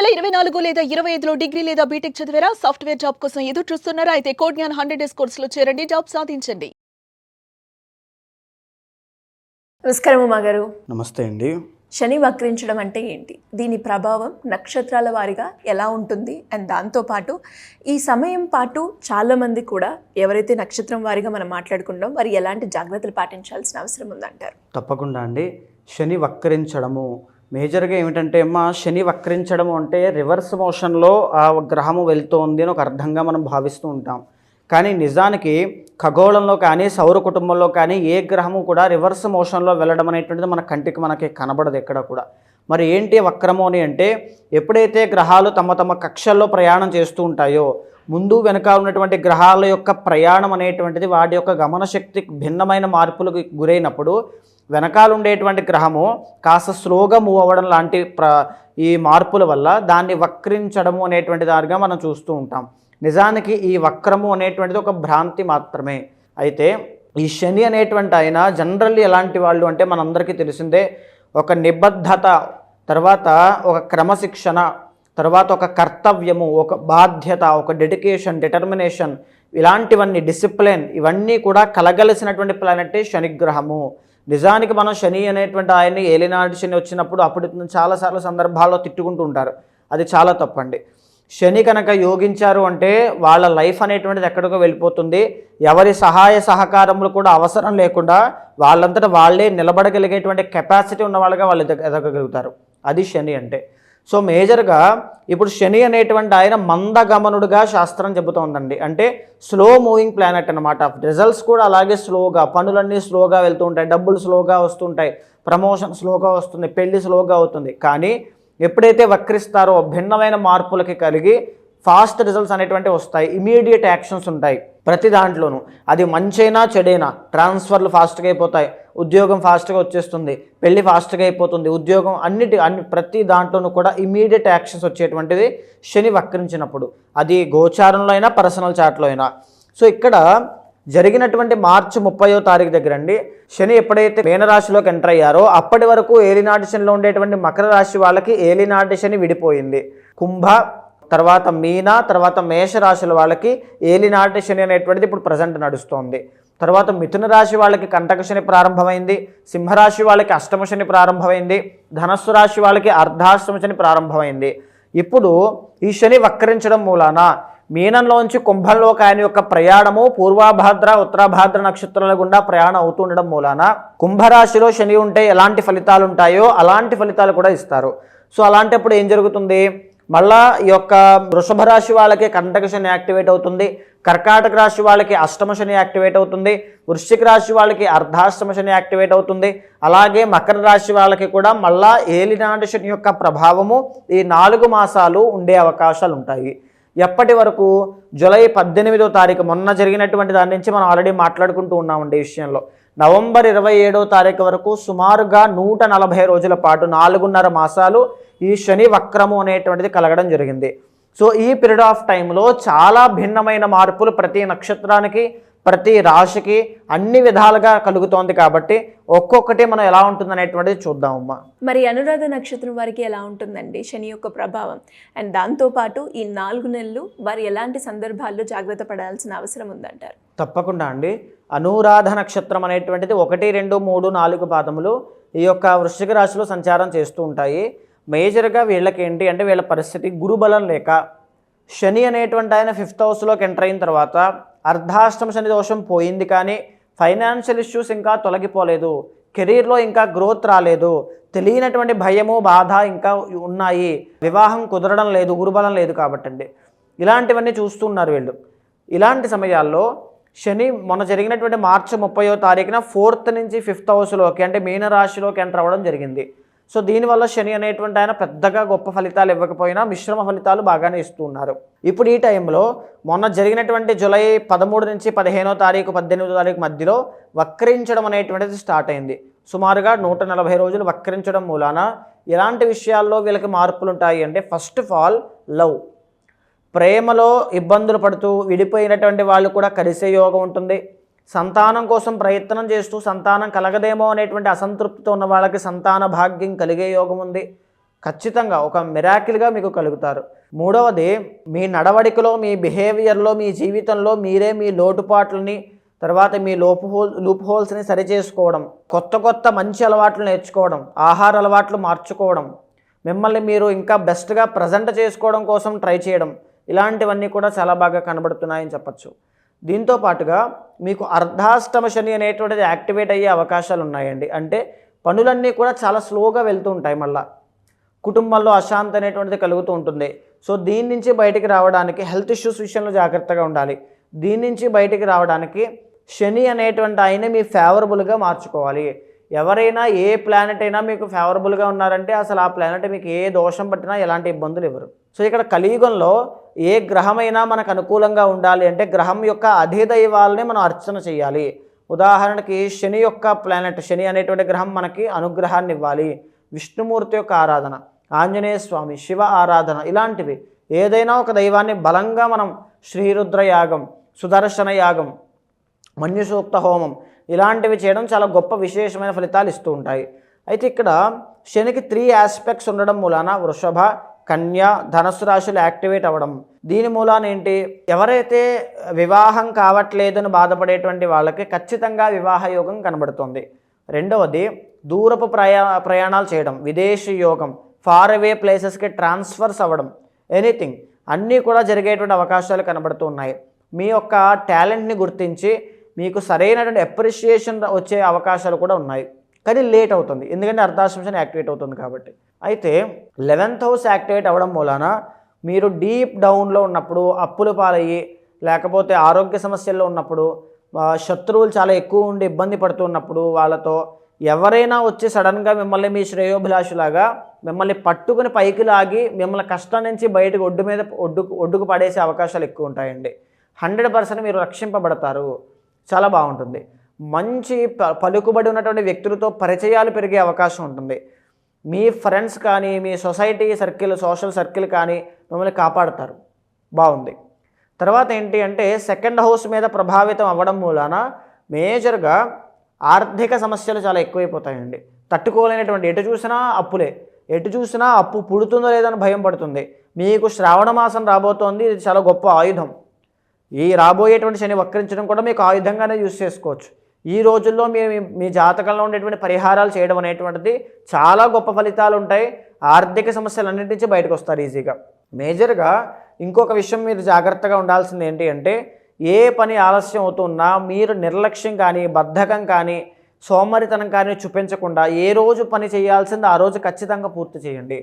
2024 లేదా 25లో డిగ్రీ లేదా బీటెక్ చదివారా? సాఫ్ట్వేర్ జాబ్ కోసం ఎదురు చూస్తున్నారా? అయితే కోడ్ జ్ఞాన్ 100 డేస్ కోర్సులో చేరండి, జాబ్ సాధించండి. నమస్కారం ఉమా గారు. నమస్తే అండి. శని వక్రించడం అంటే ఏంటి? దీని ప్రభావం నక్షత్రాల వారీగా ఎలా ఉంటుంది? అండ్ దాంతోపాటు ఈ సమయం పాటు చాలామంది కూడా ఎవరైతే నక్షత్రం వారీగా మనం మాట్లాడుకుంటాం వారు ఎలాంటి జాగ్రత్తలు పాటించాల్సిన అవసరం ఉందంటారు? తప్పకుండా అండి. శని వక్రించడము మేజర్గా ఏమిటంటే శని వక్రించడము అంటే రివర్స్ మోషన్లో ఆ గ్రహము వెళ్తోంది అని ఒక అర్థంగా మనం భావిస్తూ ఉంటాం. కానీ నిజానికి ఖగోళంలో కానీ సౌర కుటుంబంలో కానీ ఏ గ్రహము కూడా రివర్స్ మోషన్లో వెళ్ళడం అనేటువంటిది మన కంటికి మనకి కనబడదు ఎక్కడ కూడా. మరి ఏంటి వక్రము అని అంటే ఎప్పుడైతే గ్రహాలు తమ తమ కక్షల్లో ప్రయాణం చేస్తూ ఉంటాయో ముందు వెనుక ఉన్నటువంటి గ్రహాల యొక్క ప్రయాణం అనేటువంటిది వాటి యొక్క గమన శక్తి భిన్నమైన మార్పులకు గురైనప్పుడు వెనకాల ఉండేటువంటి గ్రహము కాస్త స్లోగా మూవ్ అవ్వడం లాంటి ఈ మార్పుల వల్ల దాన్ని వక్రించడము అనేటువంటి దానిగా మనం చూస్తూ ఉంటాం. నిజానికి ఈ వక్రము అనేటువంటిది ఒక భ్రాంతి మాత్రమే. అయితే ఈ శని అనేటువంటి ఆయన జనరల్లీ ఎలాంటి వాళ్ళు అంటే మనందరికీ తెలిసిందే, ఒక నిబద్ధత, తర్వాత ఒక క్రమశిక్షణ, తర్వాత ఒక కర్తవ్యము, ఒక బాధ్యత, ఒక డెడికేషన్, డిటర్మినేషన్, ఇలాంటివన్నీ డిసిప్లిన్, ఇవన్నీ కూడా కలగలిసినటువంటి ప్లానెటే శనిగ్రహము. నిజానికి మనం శని అనేటువంటి ఆయన్ని ఏలినాటి శని వచ్చినప్పుడు అప్పుడు చాలాసార్లు సందర్భాల్లో తిట్టుకుంటూ ఉంటారు. అది చాలా తప్పండి. శని కనుక యోగించారు అంటే వాళ్ళ లైఫ్ అనేటువంటిది ఎక్కడికో వెళ్ళిపోతుంది. ఎవరి సహాయ సహకారములు కూడా అవసరం లేకుండా వాళ్ళంతటా వాళ్ళే నిలబడగలిగేటువంటి కెపాసిటీ ఉన్న వాళ్ళగా వాళ్ళు ఎదగగలుగుతారు. అది శని అంటే. సో మేజర్గా ఇప్పుడు శని అనేటువంటి ఆయన మందగమనుడుగా శాస్త్రం చెబుతోందండి. అంటే స్లో మూవింగ్ ప్లానెట్ అనమాట. రిజల్ట్స్ కూడా అలాగే స్లోగా, పనులన్నీ స్లోగా వెళ్తూ ఉంటాయి, డబ్బులు స్లోగా వస్తుంటాయి, ప్రమోషన్ స్లోగా వస్తుంది, పెళ్లి స్లోగా అవుతుంది. కానీ ఎప్పుడైతే వక్రిస్తారో భిన్నమైన మార్పులకి కలిగి ఫాస్ట్ రిజల్ట్స్ అనేటువంటి వస్తాయి, ఇమీడియట్ యాక్షన్స్ ఉంటాయి ప్రతి దాంట్లోనూ. అది మంచైనా చెడైనా ట్రాన్స్ఫర్లు ఫాస్ట్గా అయిపోతాయి, ఉద్యోగం ఫాస్ట్గా వచ్చేస్తుంది, పెళ్లి ఫాస్ట్గా అయిపోతుంది, ఉద్యోగం ప్రతి దాంట్లోనూ కూడా ఇమీడియట్ యాక్షన్స్ వచ్చేటువంటిది శని వక్రించినప్పుడు. అది గోచారంలో అయినా పర్సనల్ చాట్లో అయినా. సో ఇక్కడ జరిగినటువంటి మార్చి 30వ తారీఖు దగ్గర అండి శని ఎప్పుడైతే మీనరాశిలోకి ఎంటర్ అయ్యారో అప్పటి వరకు ఏలినాటి శనిలో ఉండేటువంటి మకర రాశి వాళ్ళకి ఏలినాటి శని విడిపోయింది. కుంభ, తర్వాత మీన, తర్వాత మేషరాశుల వాళ్ళకి ఏలినాటి శని అనేటువంటిది ఇప్పుడు ప్రజెంట్ నడుస్తోంది. తర్వాత మిథున రాశి వాళ్ళకి కంటక శని ప్రారంభమైంది, సింహరాశి వాళ్ళకి అష్టమ శని ప్రారంభమైంది, ధనస్సు రాశి వాళ్ళకి అర్ధాష్టమ శని ప్రారంభమైంది. ఇప్పుడు ఈ శని వక్రించడం మూలాన మీనంలోంచి కుంభంలోకి ఆయన యొక్క ప్రయాణము పూర్వాభాద్ర ఉత్తరాభాద్ర నక్షత్రాల గుండా ప్రయాణం అవుతుండడం మూలాన కుంభరాశిలో శని ఉంటే ఎలాంటి ఫలితాలు ఉంటాయో అలాంటి ఫలితాలు కూడా ఇస్తారు. సో అలాంటప్పుడు ఏం జరుగుతుంది, మళ్ళా ఈ యొక్క వృషభ రాశి వాళ్ళకి కంటక శని యాక్టివేట్ అవుతుంది, కర్కాటక రాశి వాళ్ళకి అష్టమ శని యాక్టివేట్ అవుతుంది, వృశ్చిక రాశి వాళ్ళకి అర్ధాష్టమ శని యాక్టివేట్ అవుతుంది. అలాగే మకర రాశి వాళ్ళకి కూడా మళ్ళా ఏలినాటి శని యొక్క ప్రభావము ఈ 4 మాసాలు ఉండే అవకాశాలు ఉంటాయి. ఎప్పటి వరకు? జూలై 18వ తారీఖు మొన్న జరిగినటువంటి దాని నుంచి మనం ఆల్రెడీ మాట్లాడుకుంటూ ఉన్నామండి ఈ విషయంలో. నవంబర్ 27వ తారీఖు వరకు సుమారుగా 140 రోజుల పాటు 4.5 మాసాలు ఈ శని వక్రము అనేటువంటిది కలగడం జరిగింది. సో ఈ పీరియడ్ ఆఫ్ టైంలో చాలా భిన్నమైన మార్పులు ప్రతి నక్షత్రానికి, ప్రతి రాశికి అన్ని విధాలుగా కలుగుతోంది. కాబట్టి ఒక్కొక్కటి మనం ఎలా ఉంటుంది అనేటువంటిది చూద్దామమ్మా. మరి అనురాధ నక్షత్రం వారికి ఎలా ఉంటుందండి శని యొక్క ప్రభావం? అండ్ దాంతోపాటు ఈ 4 నెలలు వారు ఎలాంటి సందర్భాల్లో జాగ్రత్త పడాల్సిన అవసరం ఉందంటారు? తప్పకుండా అండి. అనురాధ నక్షత్రం అనేటువంటిది 1, 2, 3, 4 పాదములు ఈ యొక్క వృశ్చిక రాశిలో సంచారం చేస్తూ ఉంటాయి. మేజర్గా వీళ్ళకి ఏంటి అంటే వీళ్ళ పరిస్థితి గురుబలం లేక శని అనేటువంటి ఆయన 5th హౌస్లోకి ఎంటర్ అయిన తర్వాత అర్ధాష్టమ శని దోషం పోయింది, కానీ ఫైనాన్షియల్ ఇష్యూస్ ఇంకా తొలగిపోలేదు, కెరీర్లో ఇంకా గ్రోత్ రాలేదు, తెలియనటువంటి భయము బాధ ఇంకా ఉన్నాయి, వివాహం కుదరడం లేదు, గురుబలం లేదు కాబట్టండి ఇలాంటివన్నీ చూస్తున్నారు వీళ్ళు. ఇలాంటి సమయాల్లో శని మొన్న జరిగినటువంటి మార్చి 30వ తారీఖున 4th నుంచి 5th హౌస్లోకి అంటే మీనరాశిలోకి ఎంటర్ అవ్వడం జరిగింది. సో దీనివల్ల శని అనేటువంటి ఆయన పెద్దగా గొప్ప ఫలితాలు ఇవ్వకపోయినా మిశ్రమ ఫలితాలు బాగానే ఇస్తూ ఉన్నారు. ఇప్పుడు ఈ టైంలో మొన్న జరిగినటువంటి జూలై 13 నుంచి 15వ తారీఖు 18వ తారీఖు మధ్యలో వక్రించడం అనేటువంటిది స్టార్ట్ అయింది. సుమారుగా 140 రోజులు వక్రించడం మూలాన ఎలాంటి విషయాల్లో వీళ్ళకి మార్పులు ఉంటాయి అంటే ఫస్ట్ ఆఫ్ ఆల్ లవ్, ప్రేమలో ఇబ్బందులు పడుతూ విడిపోయినటువంటి వాళ్ళు కూడా కలిసే యోగం ఉంటుంది. సంతానం కోసం ప్రయత్నం చేస్తూ సంతానం కలగదేమో అనేటువంటి అసంతృప్తితో ఉన్న వాళ్ళకి సంతాన భాగ్యం కలిగే యోగం ఉంది. ఖచ్చితంగా ఒక మిరాకిల్గా మీకు కలుగుతారు. మూడవది, మీ నడవడికలో, మీ బిహేవియర్లో, మీ జీవితంలో మీరే మీ లోటుపాట్లని, తర్వాత మీ లూప్ హోల్స్ని సరిచేసుకోవడం, కొత్త మంచి అలవాట్లు నేర్చుకోవడం, ఆహార అలవాట్లు మార్చుకోవడం, మిమ్మల్ని మీరు ఇంకా బెస్ట్గా ప్రజెంట్ చేసుకోవడం కోసం ట్రై చేయడం, ఇలాంటివన్నీ కూడా చాలా బాగా కనబడుతున్నాయని చెప్పచ్చు. దీంతో పాటుగా మీకు అర్ధాష్టమ శని అనేటువంటిది యాక్టివేట్ అయ్యే అవకాశాలు ఉన్నాయండి. అంటే పనులన్నీ కూడా చాలా స్లోగా వెళ్తూ ఉంటాయి. మళ్ళీ కుటుంబంలో అశాంతి అనేటువంటిది కలుగుతూ ఉంటుంది. సో దీని నుంచి బయటికి రావడానికి హెల్త్ ఇష్యూస్ విషయంలో జాగ్రత్తగా ఉండాలి. దీని నుంచి బయటికి రావడానికి శని అనేటువంటి ఆయన మీ ఫేవరబుల్గా మార్చుకోవాలి. ఎవరైనా ఏ ప్లానెట్ అయినా మీకు ఫేవరబుల్గా ఉన్నారంటే అసలు ఆ ప్లానెట్ మీకు ఏ దోషం పట్టినా ఎలాంటి ఇబ్బందులు ఇవ్వరు. సో ఇక్కడ కలియుగంలో ఏ గ్రహమైనా మనకు అనుకూలంగా ఉండాలి అంటే గ్రహం యొక్క అధిదైవాలని మనం అర్చన చేయాలి. ఉదాహరణకి శని యొక్క ప్లానెట్, శని అనేటువంటి గ్రహం మనకి అనుగ్రహాన్ని ఇవ్వాలి. విష్ణుమూర్తి యొక్క ఆరాధన, ఆంజనేయ స్వామి, శివ ఆరాధన, ఇలాంటివి ఏదైనా ఒక దైవాన్ని బలంగా మనం శ్రీరుద్ర యాగం, సుదర్శన యాగం, మన్యుసూక్త హోమం ఇలాంటివి చేయడం చాలా గొప్ప విశేషమైన ఫలితాలు ఇస్తూ ఉంటాయి. అయితే ఇక్కడ శనికి 3 ఆస్పెక్ట్స్ ఉండడం మూలాన వృషభ, కన్య, ధనస్సు రాశులు యాక్టివేట్ అవ్వడం. దీని మూలాన ఏంటి, ఎవరైతే వివాహం కావట్లేదని బాధపడేటువంటి వాళ్ళకి ఖచ్చితంగా వివాహ యోగం కనబడుతుంది. రెండవది, దూరపు ప్రయాణాలు చేయడం, విదేశీ యోగం, ఫార్ అవే ప్లేసెస్కి ట్రాన్స్ఫర్స్ అవ్వడం, ఎనీథింగ్ అన్నీ కూడా జరిగేటువంటి అవకాశాలు కనబడుతూ ఉన్నాయి. మీ యొక్క టాలెంట్ని గుర్తించి మీకు సరైనటువంటి అప్రిషియేషన్ వచ్చే అవకాశాలు కూడా ఉన్నాయి. కానీ లేట్ అవుతుంది, ఎందుకంటే అర్ధాష్టమ శని యాక్టివేట్ అవుతుంది కాబట్టి. అయితే 11th హౌస్ యాక్టివేట్ అవ్వడం మూలాన మీరు డీప్ డౌన్లో ఉన్నప్పుడు, అప్పుల పాలయ్యి, లేకపోతే ఆరోగ్య సమస్యల్లో ఉన్నప్పుడు, శత్రువులు చాలా ఎక్కువ ఉండి ఇబ్బంది పడుతున్నప్పుడు, వాళ్ళతో ఎవరైనా వచ్చి సడన్గా మిమ్మల్ని మీ శ్రేయోభిలాషులాగా మిమ్మల్ని పట్టుకుని పైకి లాగి మిమ్మల్ని కష్టం నుంచి బయటకు ఒడ్డుకు పడేసే అవకాశాలు ఎక్కువ ఉంటాయండి. 100% మీరు రక్షింపబడతారు. చాలా బాగుంటుంది. మంచి పలుకుబడి ఉన్నటువంటి వ్యక్తులతో పరిచయాలు పెరిగే అవకాశం ఉంటుంది. మీ ఫ్రెండ్స్ కానీ, మీ సొసైటీ సర్కిల్, సోషల్ సర్కిల్ కానీ మిమ్మల్ని కాపాడుతారు. బాగుంది. తర్వాత ఏంటి అంటే 2nd హౌస్ మీద ప్రభావితం అవ్వడం మూలాన మేజర్గా ఆర్థిక సమస్యలు చాలా ఎక్కువైపోతాయండి. తట్టుకోలేనటువంటి, ఎటు చూసినా అప్పులే, ఎటు చూసినా అప్పు పుడుతుందో లేదని భయం పడుతుంది. మీకు శ్రావణ మాసం రాబోతోంది, ఇది చాలా గొప్ప ఆయుధం. ఈ రాబోయేటువంటి శని వక్రించడం కూడా మీకు ఆయుధంగానే యూజ్ చేసుకోవచ్చు. ఈ రోజుల్లో మీ జాతకంలో ఉండేటువంటి పరిహారాలు చేయడం అనేటువంటిది చాలా గొప్ప ఫలితాలు ఉంటాయి. ఆర్థిక సమస్యలన్నింటి నుంచి బయటకు వస్తారు ఈజీగా. మేజర్గా ఇంకొక విషయం మీరు జాగ్రత్తగా ఉండాల్సింది ఏంటి అంటే, ఏ పని ఆలస్యం అవుతున్నా మీరు నిర్లక్ష్యం కానీ, బద్ధకం కానీ, సోమరితనం కానీ చూపించకుండా ఏ రోజు పని చేయాల్సింది ఆ రోజు ఖచ్చితంగా పూర్తి చేయండి.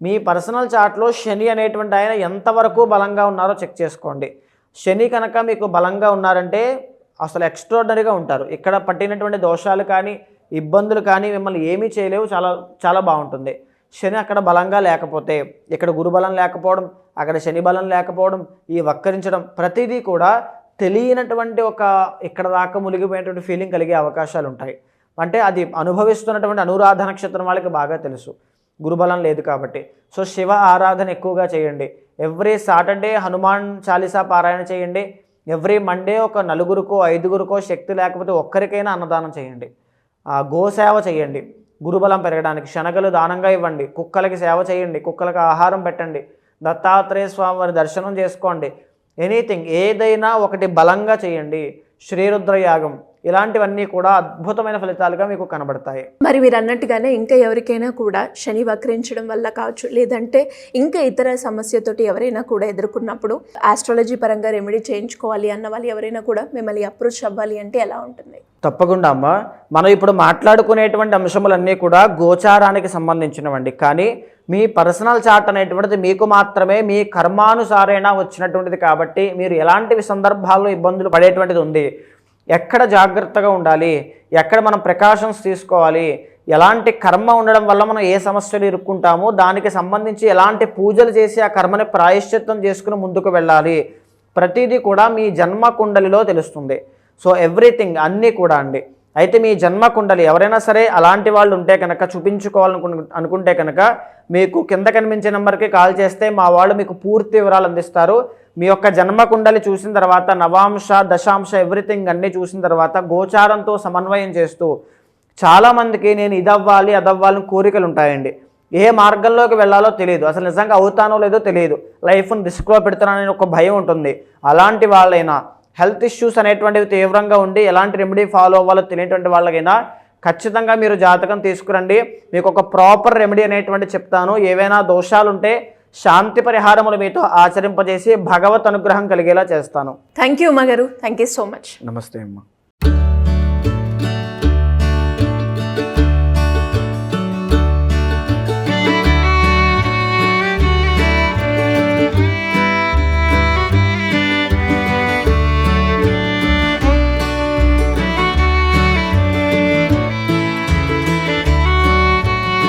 మీ పర్సనల్ చార్ట్లో శని అనేటువంటి ఆయన ఎంతవరకు బలంగా ఉన్నారో చెక్ చేసుకోండి. శని కనుక మీకు బలంగా ఉన్నారంటే అసలు ఎక్స్ట్రాడనరీగా ఉంటారు. ఇక్కడ పట్టినటువంటి దోషాలు కానీ, ఇబ్బందులు కానీ మిమ్మల్ని ఏమీ చేయలేవు. చాలా చాలా బాగుంటుంది. శని అక్కడ బలంగా లేకపోతే, ఇక్కడ గురుబలం లేకపోవడం, అక్కడ శని బలం లేకపోవడం, ఈ వక్రించడం, ప్రతిదీ కూడా తెలియనటువంటి ఒక ఇక్కడ దాకా మునిగిపోయినటువంటి ఫీలింగ్ కలిగే అవకాశాలు ఉంటాయి. అంటే అది అనుభవిస్తున్నటువంటి అనురాధ నక్షత్రం వాళ్ళకి బాగా తెలుసు, గురుబలం లేదు కాబట్టి. సో శివ ఆరాధన ఎక్కువగా చేయండి. ఎవ్రీ సాటర్డే హనుమాన్ చాలీసా పారాయణ చేయండి. ఎవ్రీ మండే ఒక 4గురికో 5గురికో శక్తి లేకపోతే ఒక్కరికైనా అన్నదానం చేయండి. గోసేవ చేయండి. గురుబలం పెరగడానికి శనగలు దానంగా ఇవ్వండి. కుక్కలకి సేవ చేయండి. కుక్కలకు ఆహారం పెట్టండి. దత్తాత్రేయ స్వామి వారి దర్శనం చేసుకోండి. ఎనీథింగ్ ఏదైనా ఒకటి బలంగా చేయండి. శ్రీరుద్ర యాగం, ఇలాంటివన్నీ కూడా అద్భుతమైన ఫలితాలుగా మీకు కనబడతాయి. మరి మీరు అన్నట్టుగానే ఇంకా ఎవరికైనా కూడా శని వక్రించడం వల్ల కావచ్చు, లేదంటే ఇంకా ఇతర సమస్యతోటి ఎవరైనా కూడా ఎదుర్కొన్నప్పుడు ఆస్ట్రాలజీ పరంగా రెమెడీ చేయించుకోవాలి అన్న వాళ్ళు ఎవరైనా కూడా మిమ్మల్ని అప్రోచ్ అవ్వాలి అంటే ఎలా ఉంటుంది? తప్పకుండా అమ్మ. మనం ఇప్పుడు మాట్లాడుకునేటువంటి అంశములన్నీ కూడా గోచారానికి సంబంధించినవండి. కానీ మీ పర్సనల్ చార్ట్ అనేటువంటిది మీకు మాత్రమే మీ కర్మానుసారైనా వచ్చినటువంటిది కాబట్టి మీరు ఎలాంటి సందర్భాల్లో ఇబ్బందులు పడేటువంటిది ఉంది, ఎక్కడ జాగ్రత్తగా ఉండాలి, ఎక్కడ మనం ప్రికాషన్స్ తీసుకోవాలి, ఎలాంటి కర్మ ఉండడం వల్ల మనం ఏ సమస్యలు ఇరుక్కుంటామో దానికి సంబంధించి ఎలాంటి పూజలు చేసి ఆ కర్మని ప్రాయశ్చిత్తం చేసుకుని ముందుకు వెళ్ళాలి, ప్రతిదీ కూడా మీ జన్మ కుండలిలో తెలుస్తుంది. సో ఎవ్రీథింగ్ అన్నీ కూడా అండి. అయితే మీ జన్మ కుండలి ఎవరైనా సరే అలాంటి వాళ్ళు ఉంటే కనుక, అనుకుంటే కనుక మీకు కింద కనిపించే నెంబర్కి కాల్ చేస్తే మా వాళ్ళు మీకు పూర్తి వివరాలు అందిస్తారు. మీ యొక్క జన్మ కుండలి చూసిన తర్వాత నవాంశ, దశాంశ, ఎవ్రీథింగ్ అన్నీ చూసిన తర్వాత గోచారంతో సమన్వయం చేస్తూ, చాలామందికి నేను ఇదవ్వాలి అదవ్వాలని కోరికలు ఉంటాయండి. ఏ మార్గంలోకి వెళ్ళాలో తెలియదు, అసలు నిజంగా అవుతానో లేదో తెలియదు, లైఫ్ని రిస్క్లో పెడుతున్నానని ఒక భయం ఉంటుంది. అలాంటి వాళ్ళైనా, హెల్త్ ఇష్యూస్ అనేటువంటివి తీవ్రంగా ఉండి ఎలాంటి రెమెడీ ఫాలో అవ్వాలో తెలియటువంటి వాళ్ళకైనా ఖచ్చితంగా మీరు జాతకం తీసుకురండి. మీకు ఒక ప్రాపర్ రెమెడీ అనేటువంటి చెప్తాను. ఏవైనా దోషాలుంటే శాంతి పరిహారములు మీతో ఆచరింపజేసి భగవత్ అనుగ్రహం కలిగేలా చేస్తాను. థ్యాంక్ యూ ఉమా గారు, థ్యాంక్ యూ సో మచ్. నమస్తే అమ్మ.